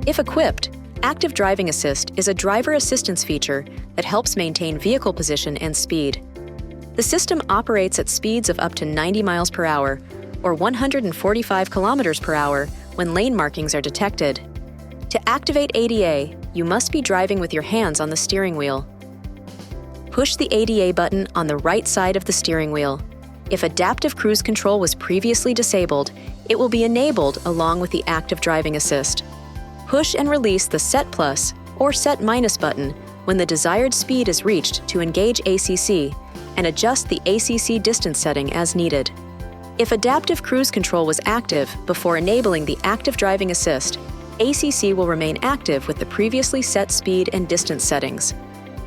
If equipped, Active Driving Assist is a driver assistance feature that helps maintain vehicle position and speed. The system operates at speeds of up to 90 miles per hour or 145 kilometers per hour when lane markings are detected. To activate ADA, you must be driving with your hands on the steering wheel. Push the ADA button on the right side of the steering wheel. If Adaptive Cruise Control was previously disabled, it will be enabled along with the Active Driving Assist. Push and release the Set Plus or Set Minus button when the desired speed is reached to engage ACC, and adjust the ACC distance setting as needed. If Adaptive Cruise Control was active before enabling the Active Driving Assist, ACC will remain active with the previously set speed and distance settings.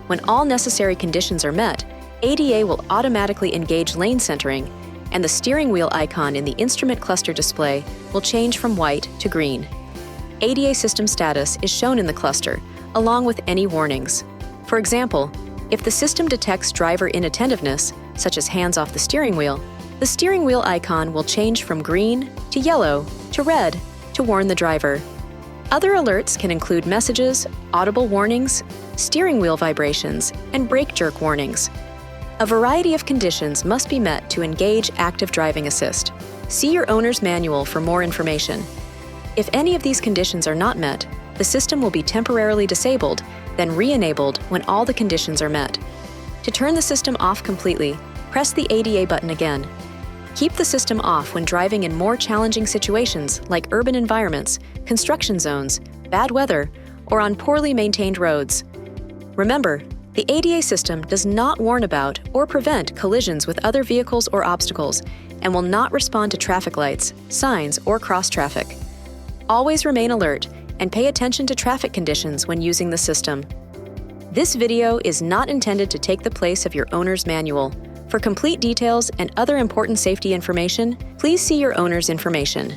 When all necessary conditions are met, ADA will automatically engage lane centering, and the steering wheel icon in the instrument cluster display will change from white to green. ADA system status is shown in the cluster, along with any warnings. For example, if the system detects driver inattentiveness, such as hands off the steering wheel icon will change from green to yellow to red to warn the driver. Other alerts can include messages, audible warnings, steering wheel vibrations, and brake jerk warnings. A variety of conditions must be met to engage Active Driving Assist. See your owner's manual for more information. If any of these conditions are not met, the system will be temporarily disabled, then re-enabled when all the conditions are met. To turn the system off completely, press the ADA button again. Keep the system off when driving in more challenging situations like urban environments, construction zones, bad weather, or on poorly maintained roads. Remember, the ADA system does not warn about or prevent collisions with other vehicles or obstacles and will not respond to traffic lights, signs, or cross traffic. Always remain alert and pay attention to traffic conditions when using the system. This video is not intended to take the place of your owner's manual. For complete details and other important safety information, please see your owner's information.